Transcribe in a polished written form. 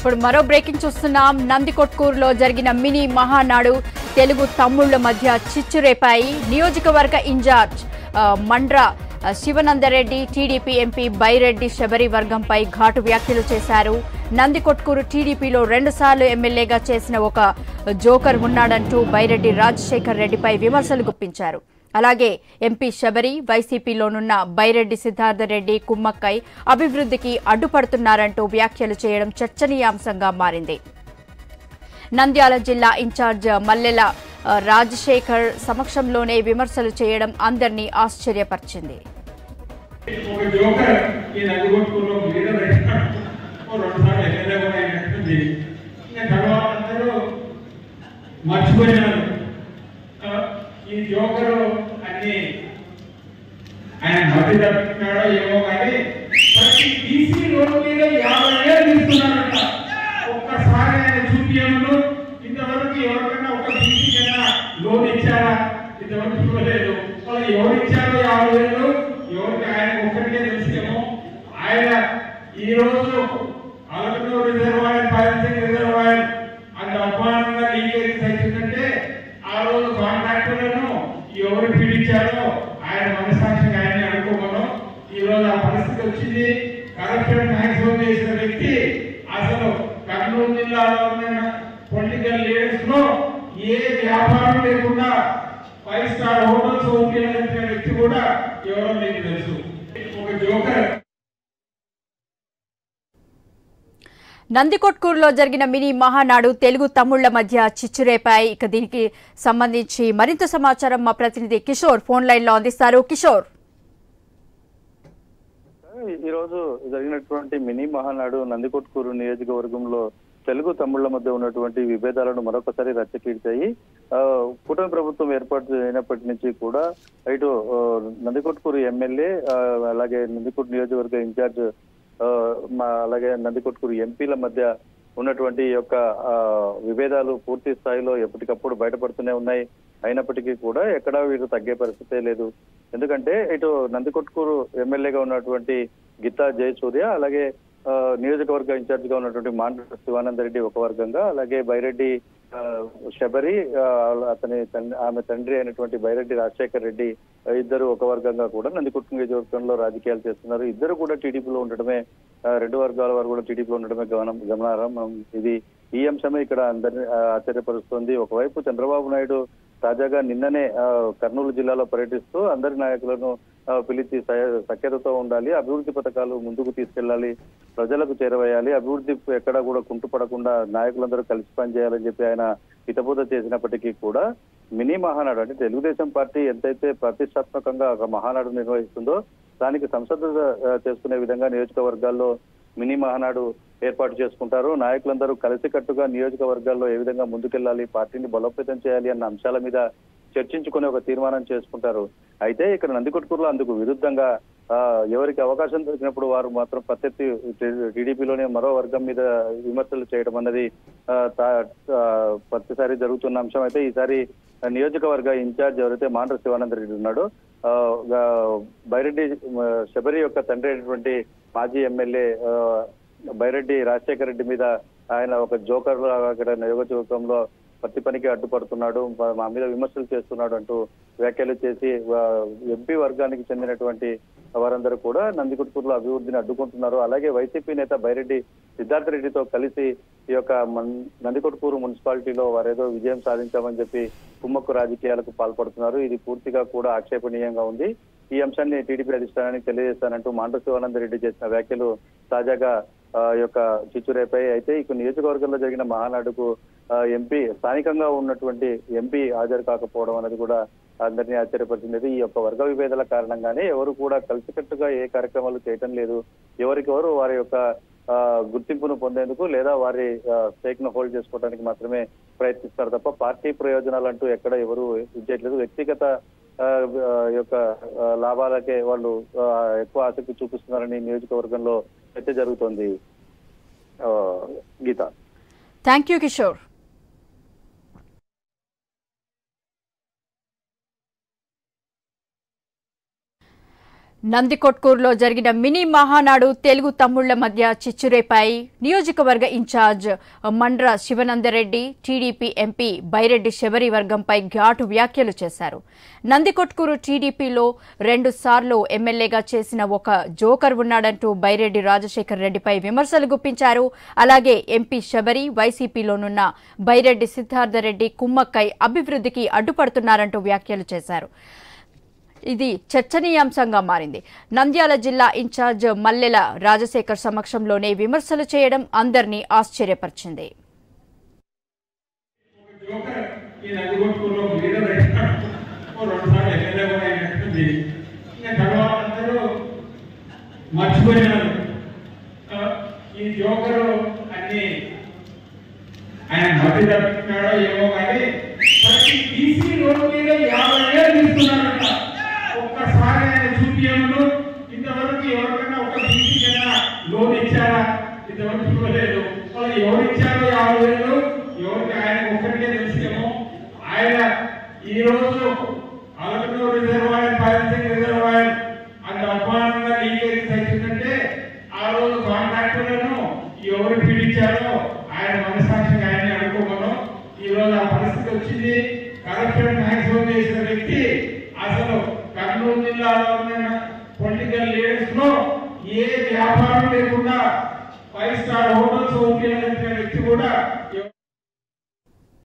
ఇప్పుడు మరో బ్రేకింగ్ చూస్తున్నాం. నందికొట్కూరులో జరిగిన మినీ మహానాడు తెలుగు తమ్ముళ్ల మధ్య చిచ్చురేపాయి. నియోజకవర్గ in charge Mandra Shivananda Reddy TDP MP Byreddy Sabari వర్గంపై ఘాటు వ్యాఖ్యలు చేశారు. నందికొట్కూరు టీడీపీలో 2 సార్లు ఎమ్మెల్యేగా చేసిన ఒక జోకర్ ఉన్నాడంటూ బైరెడ్డి రాజశేఖర్ రెడ్డిపై విమర్శలు గుప్పించారు. అలాగే ఎంపీ శబరి వైసీపీలోనున్న బైరెడ్డి సిద్ధార్థరెడ్డి కుమ్మక్కై అభివృద్ధికి అడ్డుపడుతున్నారంటూ వ్యాఖ్యలు చేయడం చర్చనీయాంశంగా మారింది. నంద్యాల జిల్లా ఇన్ఛార్జ్ మల్లెల రాజశేఖర్ సమక్షంలోనే విమర్శలు చేయడం అందరినీ ఆశ్చర్యపరిచింది. ఈ జోకరు అన్ని ఆయన మధ్య తప్పినాడో ఏమో కానీ ప్రతి బీసీ రోడ్ మీద 50 ఏళ్ళు తీసుకున్నారట. ఒక్కసారి ఆయన చూపియమను. ఇంతవరకు ఎవరికైనా ఒక బీసీ కన్నా లోన్ ఇచ్చారా? ఇంతవరకు చూడలేదు. వాళ్ళు ఎవరు ఇచ్చారో 50 ఏళ్ళు ఎవరికి ఆయన ఒక్కరికే తెలుసేమో. ఆయన ఈ రోజు అలకనూరు రిజర్వాయర్, పాలసింగ్ రిజర్వాయర్ అంత అధ్వానంగా లీకేజ్ అవుతుందంటే ఆ రోజు కాంట్రాక్టర్లను ఎవరు పీడించారో ఆయన మనసాక్షిగా ఆయన అనుకోమను. ఈ రోజు ఆ పరిస్థితి వచ్చింది. కరప్షన్ మ్యాక్సిమం చేసిన వ్యక్తి అసలు కర్నూలు జిల్లాలో ఉన్న పొలిటికల్ లీడర్స్ లో ఏ వ్యాపారం లేకుండా 5 స్టార్ హోటల్స్ ఓపెన్ చేసిన వ్యక్తి కూడా ఎవరో మీకు తెలుసు. ఒక జోకర్. నందికొట్కూరులో జరిగిన మినీ మహానాడు తెలుగు తమ్ముళ్ల మధ్య చిచ్చురేపాయి. ఇక దీనికి సంబంధించి మరింత సమాచారం మా ప్రతినిధి కిషోర్ ఫోన్ లైన్ లో అందిస్తారు. కిషోర్, ఈ రోజు జరిగినటువంటి మినీ మహానాడు నందికొట్కూరు నియోజకవర్గంలో తెలుగు తమ్ముళ్ల మధ్య ఉన్నటువంటి విభేదాలను మరొకసారి రచ్చకీడ్చాయి. కూటమి ప్రభుత్వం ఏర్పాటు అయినప్పటి నుంచి కూడా ఇటు నందికొట్కూరు ఎమ్మెల్యే అలాగే నందికొట్టు నియోజకవర్గ ఇన్ఛార్జ్ అలాగే నందికొట్కూరు ఎంపీల మధ్య ఉన్నటువంటి యొక్క విభేదాలు పూర్తి స్థాయిలో ఎప్పటికప్పుడు బయటపడుతూనే ఉన్నాయి. అయినప్పటికీ కూడా ఎక్కడా వీరు తగ్గే పరిస్థితే లేదు. ఎందుకంటే ఇటు నందికొట్కూరు ఎమ్మెల్యేగా ఉన్నటువంటి గిత్తా జయసూర్య, అలాగే నియోజకవర్గ ఇన్ఛార్జ్ గా ఉన్నటువంటి మాండ్ర శివానందరెడ్డి ఒక వర్గంగా, అలాగే బైరెడ్డి శబరి ఆమె తండ్రి అయినటువంటి బైరెడ్డి రాజశేఖర్ రెడ్డి ఇద్దరు ఒక వర్గంగా కూడా నందికొట్కూరు నియోజకవర్గంలో రాజకీయాలు చేస్తున్నారు. ఇద్దరు కూడా టీడీపీలో ఉండడమే, 2 వర్గాల వారు కూడా టీడీపీలో ఉండడమే గమనార్హం. ఈ అంశమే ఇక్కడ అందరినీ ఆశ్చర్యపరుస్తుంది. ఒకవైపు చంద్రబాబు నాయుడు తాజాగా నిన్ననే కర్నూలు జిల్లాలో పర్యటిస్తూ అందరి నాయకులను పిలిచి సఖ్యతతో ఉండాలి, అభివృద్ధి పథకాలు ముందుకు తీసుకెళ్లాలి, ప్రజలకు చేరవేయాలి, అభివృద్ధి ఎక్కడా కూడా కుంటుపడకుండా నాయకులందరూ కలిసి పనిచేయాలని చెప్పి ఆయన హితబోధ చేసినప్పటికీ కూడా మినీ మహానాడు అంటే తెలుగుదేశం పార్టీ ఎంతైతే ప్రతిష్టాత్మకంగా ఒక మహానాడు నిర్వహిస్తుందో దానికి సంసద్ధత చేసుకునే విధంగా నియోజకవర్గాల్లో మినీ మహానాడు ఏర్పాటు చేసుకుంటారు. నాయకులందరూ కలిసికట్టుగా నియోజకవర్గాల్లో ఏ విధంగా ముందుకెళ్లాలి, పార్టీని బలోపేతం చేయాలి అన్న అంశాల మీద చర్చించుకుని ఒక తీర్మానం చేసుకుంటారు. అయితే ఇక్కడ నందికొట్కూరులో అందుకు విరుద్ధంగా ఎవరికి అవకాశం దొరికినప్పుడు వారు మాత్రం ప్రత్యర్థి టీడీపీలోనే మరో వర్గం మీద విమర్శలు చేయడం అన్నది ప్రతిసారి జరుగుతున్న అంశం. అయితే ఈసారి నియోజకవర్గ ఇన్ఛార్జ్ ఎవరైతే మాండ్ర శివానందరెడ్డి ఉన్నాడో బైరెడ్డి శబరి యొక్క తండ్రి అయినటువంటి మాజీ ఎమ్మెల్యే బైరెడ్డి రాజశేఖర్ రెడ్డి మీద ఆయన ఒక జోకర్ అక్కడ నియోజకవర్గంలో ప్రతి పనికి అడ్డుపడుతున్నాడు, మా మీద విమర్శలు చేస్తున్నాడు అంటూ వ్యాఖ్యలు చేసి ఎంపీ వర్గానికి చెందినటువంటి వారందరూ కూడా నందికొట్కూరులో అభివృద్ధిని అడ్డుకుంటున్నారు. అలాగే వైసీపీ నేత బైరెడ్డి సిద్ధార్థరెడ్డితో కలిసి ఈ యొక్క నందికొట్కూరు మున్సిపాలిటీలో వారేదో విజయం సాధించామని చెప్పి కుమ్మక్కు రాజకీయాలకు పాల్పడుతున్నారు. ఇది పూర్తిగా కూడా ఆక్షేపణీయంగా ఉంది. ఈ అంశాన్ని టీడీపీ అధిష్టానానికి తెలియజేస్తానంటూ మాండ్ర శివానందరెడ్డి చేసిన వ్యాఖ్యలు తాజాగా యొక్క చిచ్చురేపై. అయితే ఇక నియోజకవర్గంలో జరిగిన మహానాడుకు ఎంపీ స్థానికంగా ఉన్నటువంటి ఎంపీ హాజరు కాకపోవడం అనేది కూడా అందరినీ ఆశ్చర్యపరిచింది. ఈ యొక్క వర్గ విభేదాల కారణంగానే ఎవరు కూడా కలిసికట్టుగా ఏ కార్యక్రమాలు చేయటం లేదు. ఎవరికెవరు వారి యొక్క గుర్తింపును పొందేందుకు లేదా వారి స్టేక్ ను హోల్డ్ చేసుకోవడానికి మాత్రమే ప్రయత్నిస్తారు తప్ప పార్టీ ప్రయోజనాలు అంటూ ఎక్కడ ఎవరు ఇచ్చేయట్లేదు. వ్యక్తిగత యొక్క లాభాలకే వాళ్ళు ఎక్కువ ఆసక్తి చూపిస్తున్నారని నియోజకవర్గంలో చర్చ జరుగుతోంది. Geetha, thank you Kishore. నందికొట్కూరులో జరిగిన మినీ మహానాడు తెలుగు తమ్ముళ్ల మధ్య చిచ్చురేపాయి. నియోజకవర్గ in charge Mandra Shivananda Reddy, TDP MP Byreddy Sabari వర్గంపై ఘాటు వ్యాఖ్యలు చేశారు. నందికొట్కూరు టీడీపీలో 2 సార్లు ఎమ్మెల్యేగా చేసిన ఒక జోకర్ ఉన్నాడంటూ బైరెడ్డి రాజశేఖర్ రెడ్డిపై విమర్శలు గుప్పించారు. అలాగే ఎంపీ శబరి, వైసీపీలోనున్న బైరెడ్డి సిద్ధార్థరెడ్డి కుమ్మక్కై అభివృద్ధికి అడ్డుపడుతున్నారంటూ వ్యాఖ్యలు చేశారు. ఇది చర్చనీయాంశంగా మారింది. నంద్యాల జిల్లా ఇన్ఛార్జ్ మల్లెల రాజశేఖర్ సమక్షంలోనే విమర్శలు చేయడం అందరినీ ఆశ్చర్యపరిచింది. ఒక్కసారి ఆయన చూపించను. ఇంతవరకు ఎవరికైనా ఒక బీసీ కన్నా లోన్ ఇచ్చారా? ఇంతవరకు ఇవ్వలేదు. ఎవరు ఇచ్చారో 50,000 ఎవరికి ఆయన ఒక్కరికే తెలిసేమో. ఆయన ఈ రోజు అలకనూరు రిజర్వాయర్, పాలసింగ్ రిజర్వాయర్ అంత అధ్వానంగా లీకేజ్ అవుతుందంటే ఆ రోజు కాంట్రాక్టర్లను ఎవరు పీడించారో ఆయన మనసాక్షిగా ఆయన్ని అనుకోమను. ఈ రోజు ఆ పరిస్థితి వచ్చింది. కరప్షన్ మ్యాక్సిమం చేసిన వ్యక్తి అసలు కర్నూలు జిల్లాలో ఉన్న పొలిటికల్ లీడర్స్ లో ఏ వ్యాపారం లేకుండా 5 స్టార్ హోటల్స్ ఓపెన్ చేసిన వ్యక్తి కూడా